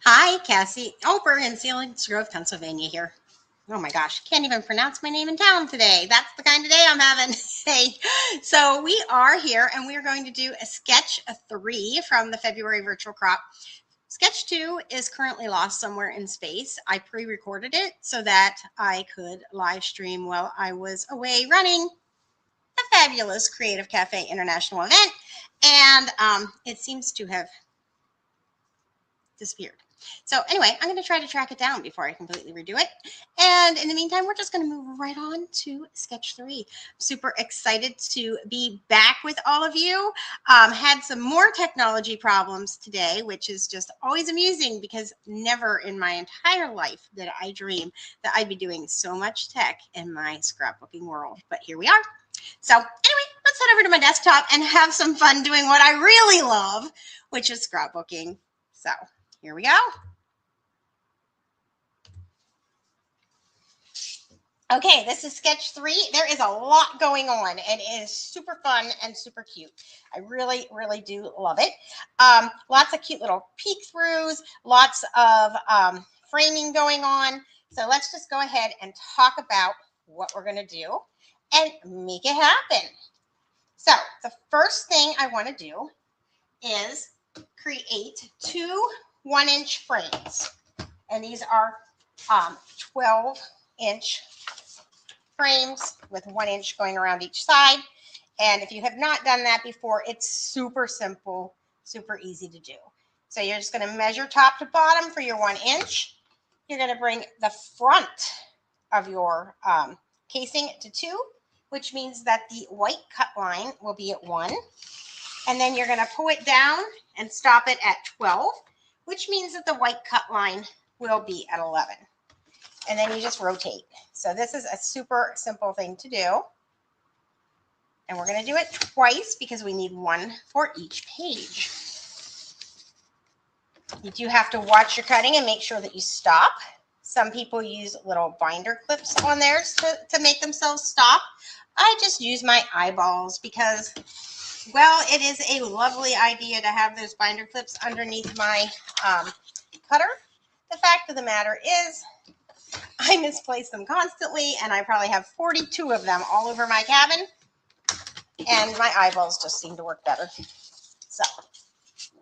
Hi, Cassie Oper in Selinsgrove, Pennsylvania here. Oh my gosh, can't even pronounce my name in town today. That's the kind of day I'm having. Hey, so we are here and we are going to do a sketch 3 from the February virtual crop. Sketch 2 is currently lost somewhere in space. I pre-recorded it so that I could live stream while I was away running a fabulous Creative Cafe International event. And it seems to have disappeared. So anyway, I'm going to try to track it down before I completely redo it. And in the meantime, we're just going to move right on to sketch 3. I'm super excited to be back with all of you. Had some more technology problems today, which is just always amusing because never in my entire life did I dream that I'd be doing so much tech in my scrapbooking world. But here we are. So anyway, let's head over to my desktop and have some fun doing what I really love, which is scrapbooking. So here we go. Okay, this is sketch 3. There is a lot going on, and it is super fun and super cute. I really, really do love it. Lots of cute little peek throughs, lots of framing going on. So let's just go ahead and talk about what we're going to do and make it happen. So the first thing I want to do is create 2 1-inch frames. And these are 12-inch frames with 1 inch going around each side. And if you have not done that before, it's super simple, super easy to do. So you're just going to measure top to bottom for your 1 inch. You're going to bring the front of your casing to 2, which means that the white cut line will be at 1. And then you're going to pull it down and stop it at 12, which means that the white cut line will be at 11. And then you just rotate. So this is a super simple thing to do. And we're going to do it twice because we need 1 for each page. You do have to watch your cutting and make sure that you stop. Some people use little binder clips on theirs to make themselves stop. I just use my eyeballs because, well, it is a lovely idea to have those binder clips underneath my cutter. The fact of the matter is, I misplace them constantly, and I probably have 42 of them all over my cabin, and my eyeballs just seem to work better. So,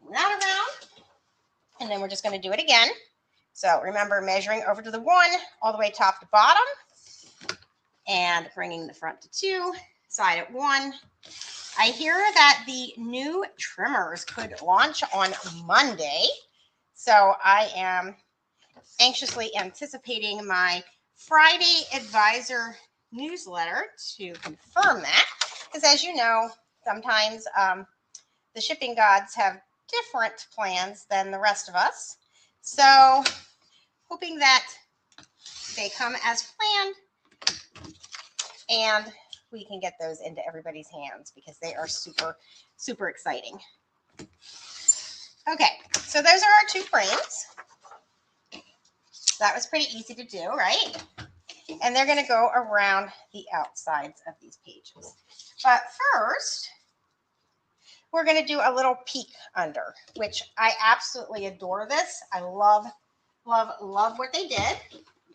move that around, and then we're just going to do it again. So, remember measuring over to the 1, all the way top to bottom, and bringing the front to 2, side at 1. I hear that the new trimmers could launch on Monday, so I am anxiously anticipating my Friday advisor newsletter to confirm that, because as you know, sometimes the shipping gods have different plans than the rest of us. So hoping that they come as planned and we can get those into everybody's hands because they are super, super exciting. Okay, so those are our 2 frames. That was pretty easy to do, right? And they're going to go around the outsides of these pages. But first, we're going to do a little peek under, which I absolutely adore this. I love, love, love what they did.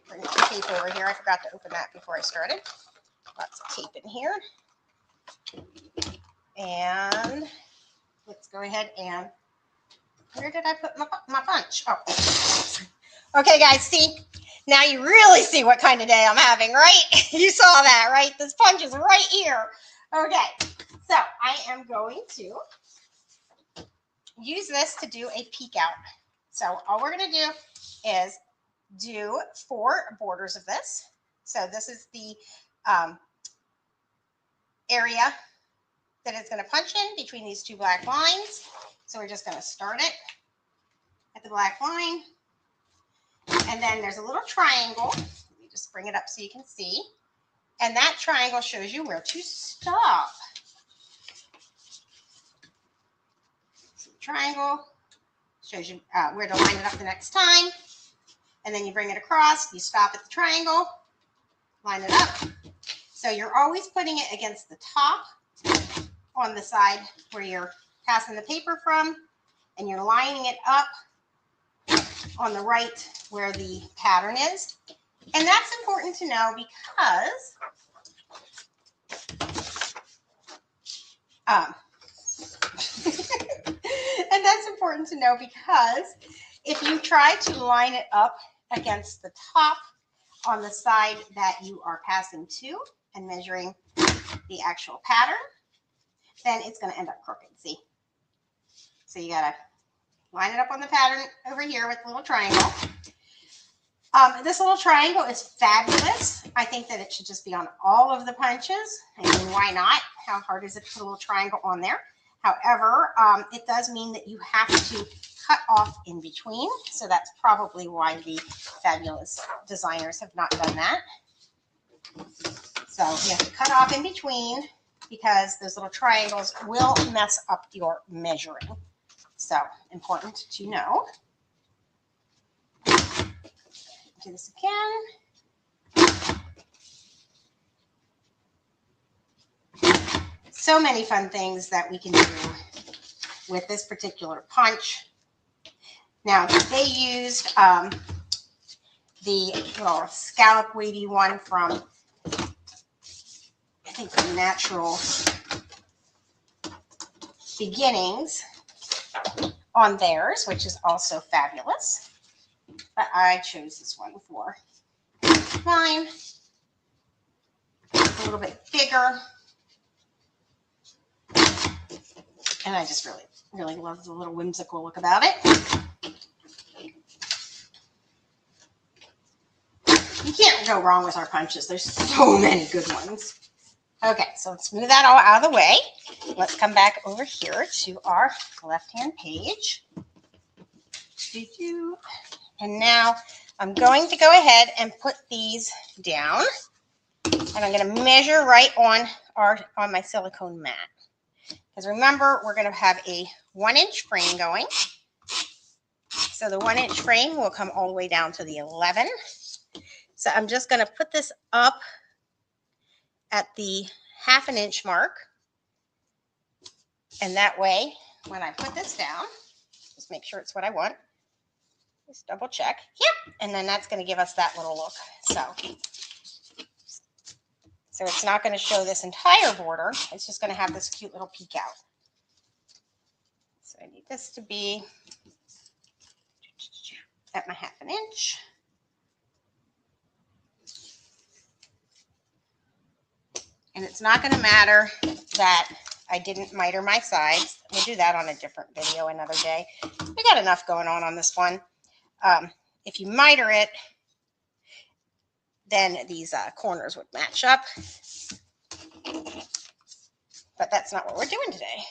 Bring the tape over here. I forgot to open that before I started. Lots of tape in here. And let's go ahead and, where did I put my punch? Oh, okay, guys, see? Now you really see what kind of day I'm having, right? You saw that, right? This punch is right here. Okay, so I am going to use this to do a peek out. So all we're going to do is do 4 borders of this. So this is the area that it's going to punch in between these 2 black lines. So we're just going to start it at the black line. And then there's a little triangle. Let me just bring it up so you can see. And that triangle shows you where to stop. So the triangle shows you where to line it up the next time. And then you bring it across, you stop at the triangle, line it up. So you're always putting it against the top on the side where you're passing the paper from, and you're lining it up on the right where the pattern is. And that's important to know because and that's important to know because if you try to line it up against the top on the side that you are passing to and measuring the actual pattern, then it's going to end up crooked, see? So you got to line it up on the pattern over here with a little triangle. This little triangle is fabulous. I think that it should just be on all of the punches. I mean, why not? How hard is it to put a little triangle on there? However, it does mean that you have to cut off in between. So that's probably why the fabulous designers have not done that. So you have to cut off in between because those little triangles will mess up your measuring. So important to know. Do this again. So many fun things that we can do with this particular punch. Now, they used the little scallop weighty one from, I think, the Natural Beginnings on theirs, which is also fabulous. But I chose this one for mine. It's a little bit bigger. And I just really, really love the little whimsical look about it. You can't go wrong with our punches. There's so many good ones. Okay, so let's move that all out of the way. Let's come back over here to our left-hand page. And now I'm going to go ahead and put these down. And I'm going to measure right on my silicone mat. Because remember, we're going to have a 1-inch frame going. So the 1-inch frame will come all the way down to the 11. So I'm just going to put this up at the 1/2 inch mark. And that way, when I put this down, just make sure it's what I want. Just double check. Yep. And then that's going to give us that little look. So it's not going to show this entire border. It's just going to have this cute little peek out. So I need this to be at my 1/2 inch. And it's not going to matter that I didn't miter my sides. We'll do that on a different video another day. We got enough going on this one. If you miter it, then these corners would match up. But that's not what we're doing today.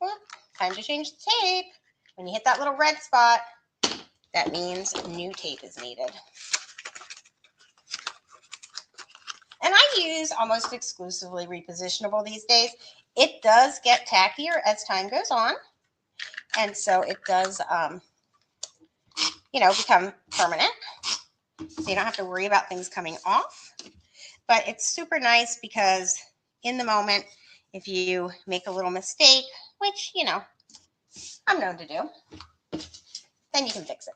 Well, time to change the tape. When you hit that little red spot, that means new tape is needed. And I use almost exclusively repositionable these days. It does get tackier as time goes on. And so it does, become permanent. So you don't have to worry about things coming off. But it's super nice because in the moment, if you make a little mistake, which, I'm known to do, then you can fix it.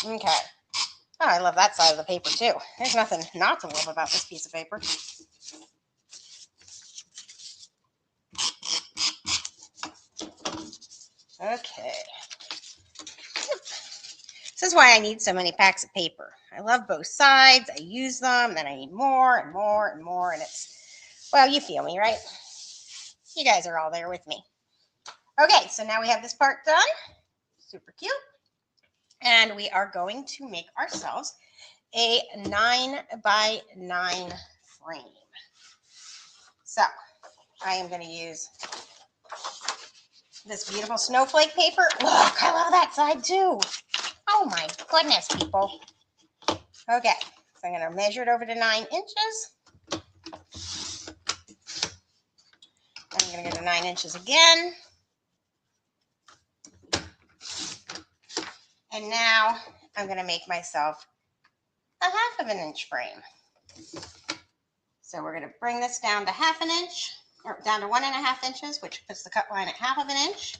Okay. Oh, I love that side of the paper too. There's nothing not to love about this piece of paper. Okay. This is why I need so many packs of paper. I love both sides. I use them, then I need more and more and more. And it's, well, you feel me, right? You guys are all there with me. Okay, so now we have this part done. Super cute. And we are going to make ourselves a 9x9 frame. So I am going to use this beautiful snowflake paper. Look, I love that side too. Oh my goodness, people. Okay, so I'm going to measure it over to 9 inches. I'm going to go to 9 inches again. And now I'm going to make myself a 1/2 inch frame. So we're going to bring this down to 1/2 inch, or down to 1.5 inches, which puts the cut line at 1/2 inch.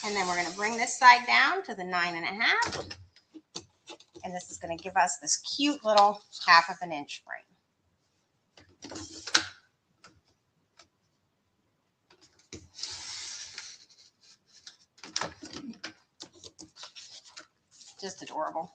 And then we're going to bring this side down to the 9.5. And this is going to give us this cute little 1/2 inch frame. Just adorable.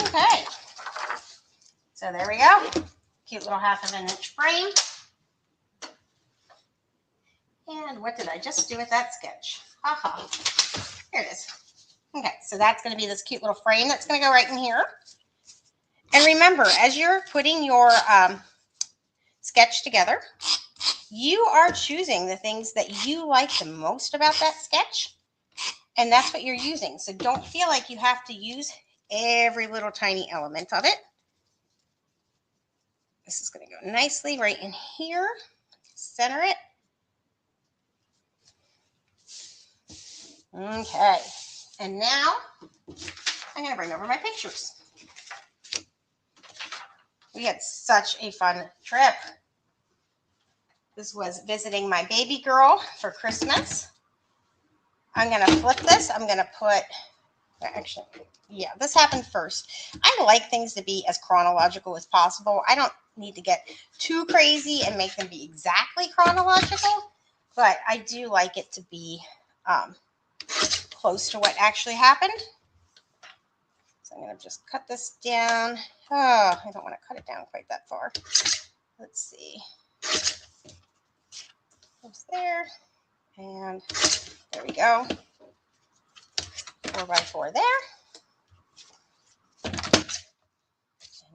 Okay, so there we go. Cute little 1/2 inch frame. And what did I just do with that sketch? Haha, here it is. Okay, so that's going to be this cute little frame that's going to go right in here. And remember, as you're putting your sketch together, you are choosing the things that you like the most about that sketch, and that's what you're using. So don't feel like you have to use every little tiny element of it. This is going to go nicely right in here. Center it. Okay, and now I'm going to bring over my pictures. We had such a fun trip. This was visiting my baby girl for Christmas. I'm going to flip this. I'm going to put, actually, yeah, this happened first. I like things to be as chronological as possible. I don't need to get too crazy and make them be exactly chronological, but I do like it to be close to what actually happened. So I'm going to just cut this down. Oh, I don't want to cut it down quite that far. Let's see. Goes there. And there we go. 4x4 there. And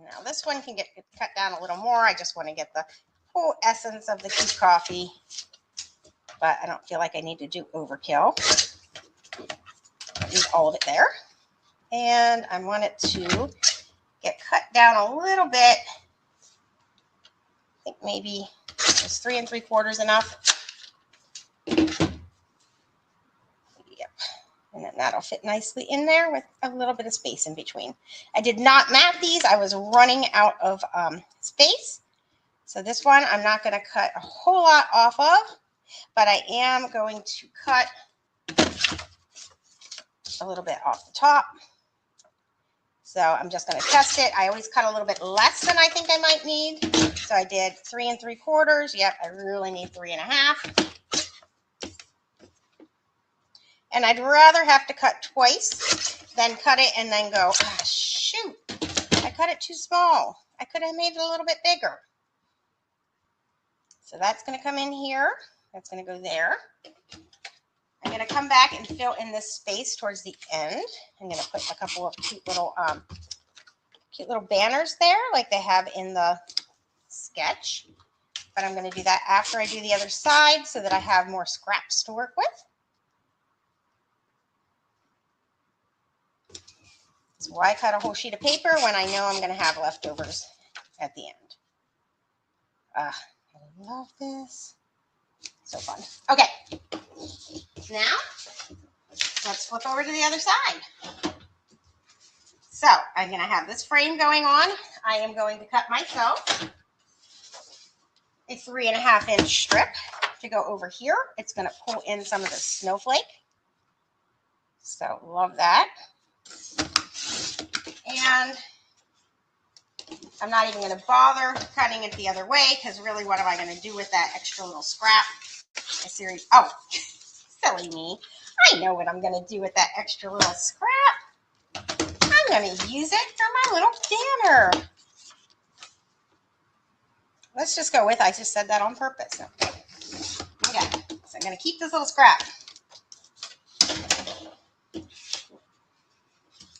now this one can get cut down a little more. I just want to get the whole essence of the cute coffee, but I don't feel like I need to do overkill. Leave all of it there. And I want it to get cut down a little bit. I think maybe just 3 3/4 enough. Yep. And then that'll fit nicely in there with a little bit of space in between. I did not mat these. I was running out of space. So this one I'm not going to cut a whole lot off of, but I am going to cut a little bit off the top. So I'm just going to test it. I always cut a little bit less than I think I might need. So I did 3 3/4. Yep, I really need 3.5. And I'd rather have to cut twice than cut it and then go, oh, shoot, I cut it too small. I could have made it a little bit bigger. So that's going to come in here. That's going to go there. I'm going to come back and fill in this space towards the end. I'm going to put a couple of cute little banners there like they have in the sketch. But I'm going to do that after I do the other side so that I have more scraps to work with. So why cut a whole sheet of paper when I know I'm going to have leftovers at the end? I love this. So fun. Okay. Now, let's flip over to the other side. So I'm going to have this frame going on. I am going to cut myself a 3.5 inch strip to go over here. It's going to pull in some of the snowflake. So love that. And I'm not even going to bother cutting it the other way because really what am I going to do with that extra little scrap? Oh, silly me. I know what I'm going to do with that extra little scrap. I'm going to use it for my little banner. Let's just go with, I just said that on purpose. Okay, so I'm going to keep this little scrap.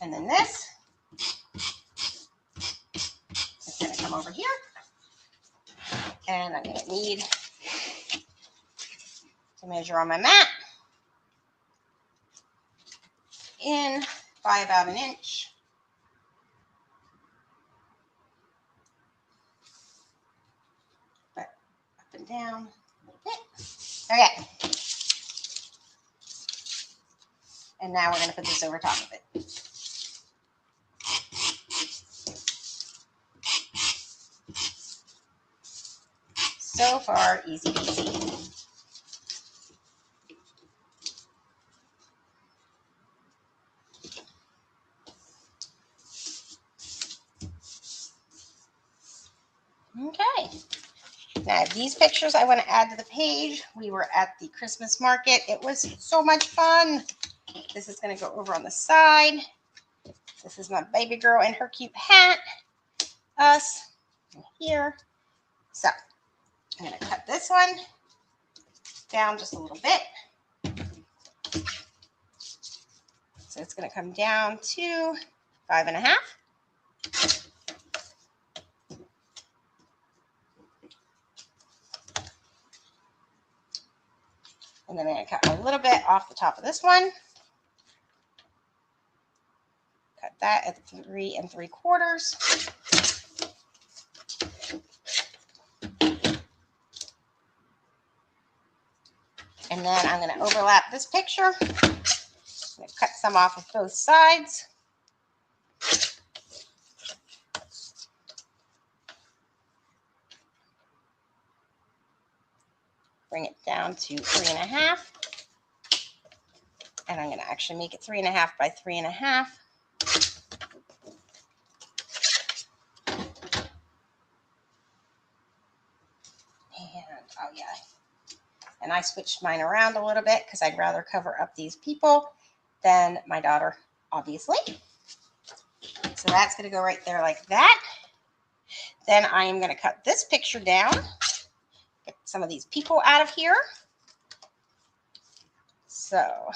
And then this is going to come over here. And I'm going to need to measure on my mat in by about 1 inch. But down a little bit. Okay. And now we're going to put this over top of it. So far, easy peasy. Okay. Now, these pictures I want to add to the page. We were at the Christmas market. It was so much fun. This is going to go over on the side. This is my baby girl in her cute hat. Us here. So, I'm going to cut this one down just a little bit. So it's going to come down to 5.5. And then I'm going to cut a little bit off the top of this one. Cut that at 3 3/4. And then I'm going to overlap this picture. I'm going to cut some off of both sides. Bring it down to 3.5. And I'm going to actually make it 3.5 by 3.5. And, oh yeah. And I switched mine around a little bit because I'd rather cover up these people than my daughter, obviously. So that's going to go right there like that. Then I am going to cut this picture down. Get some of these people out of here. So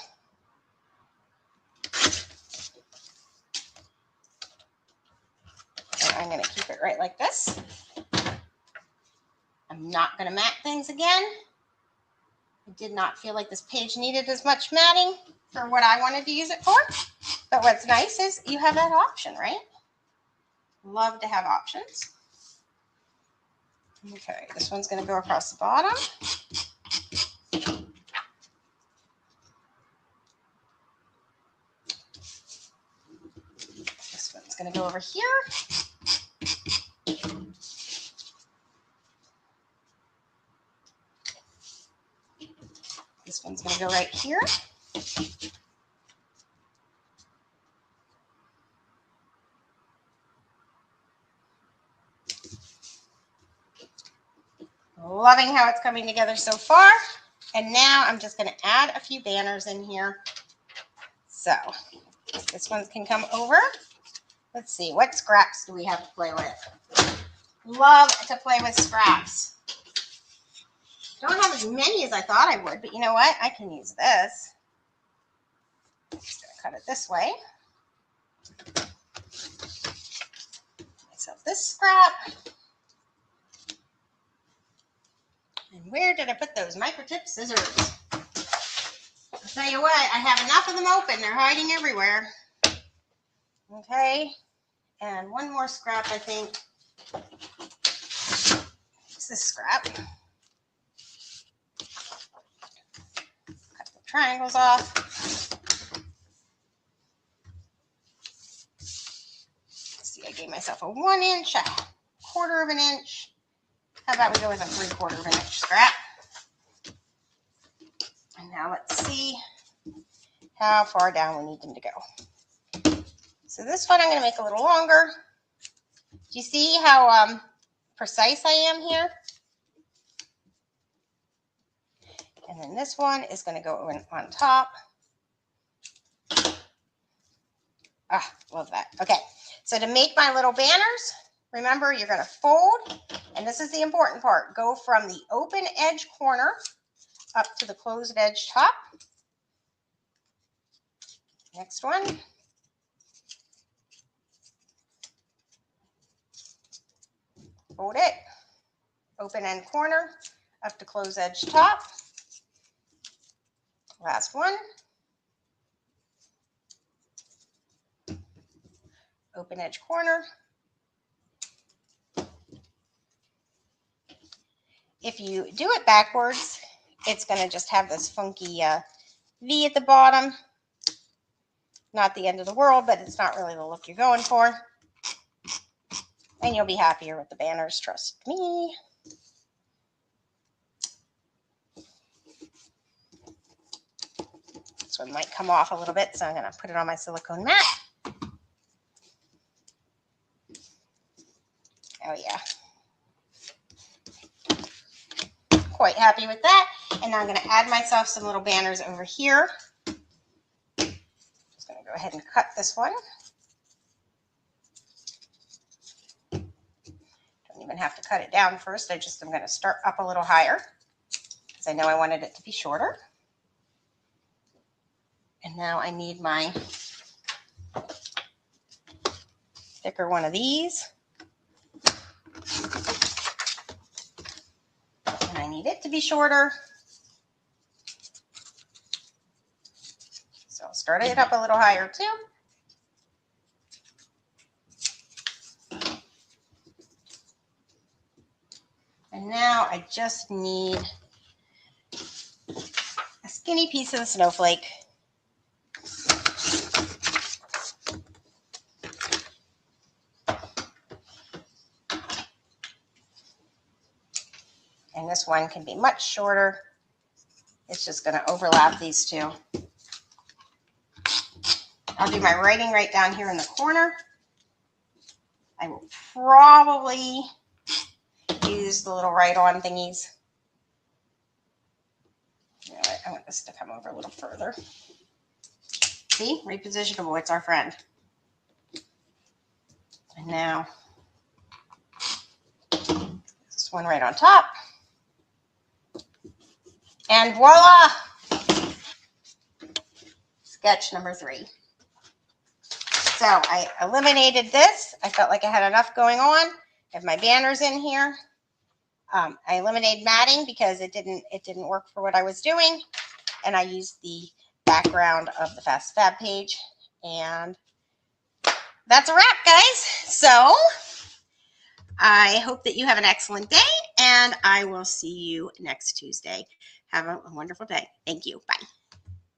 and I'm going to keep it right like this. I'm not going to mat things again. I did not feel like this page needed as much matting for what I wanted to use it for. But what's nice is you have that option, right? Love to have options. Okay, this one's going to go across the bottom. This one's going to go over here. This one's going to go right here. Loving how it's coming together so far. And now I'm just going to add a few banners in here. So this one can come over. Let's see, what scraps do we have to play with? Love to play with scraps. Don't have as many as I thought I would, but you know what? I can use this. I'm just going to cut it this way. Myself this scrap. And where did I put those microtip scissors? I'll tell you what, I have enough of them open. They're hiding everywhere. Okay. And one more scrap, I think. It's this scrap. Cut the triangles off. Let's see, I gave myself a 1 inch, a 1/4 of an inch. How about we go with a 3/4 of an inch scrap? And now let's see how far down we need them to go. So this one I'm going to make a little longer. Do you see how precise I am here? And then this one is going to go on top. Ah, love that. Okay, so to make my little banners, remember you're going to fold, and this is the important part. Go from the open edge corner up to the closed edge top. Next one. Fold it. Open end corner up to closed edge top. Last one. Open edge corner. if you do it backwards, it's going to just have this funky V at the bottom. Not the end of the world, but it's not really the look you're going for. And you'll be happier with the banners, trust me. This one might come off a little bit, so I'm going to put it on my silicone mat. Oh yeah. Quite happy with that. And now I'm going to add myself some little banners over here. Just going to go ahead and cut this one. Don't even have to cut it down first. I'm going to start up a little higher because I know I wanted it to be shorter. And now I need my thicker one of these. And I need it to be shorter. So I'll start it up a little higher too. And now I just need a skinny piece of the snowflake. And this one can be much shorter. It's just going to overlap these two. I'll do my writing right down here in the corner. I will probably use the little write-on thingies. You know what? I want this to come over a little further. See? Repositionable. It's our friend. And now, this one right on top. And voila! Sketch number 3. So I eliminated this. I felt like I had enough going on. I have my banners in here. I eliminated matting because it didn't work for what I was doing. And I used the background of the Fast Fab page. And that's a wrap, guys. So I hope that you have an excellent day, and I will see you next Tuesday. Have a wonderful day. Thank you. Bye.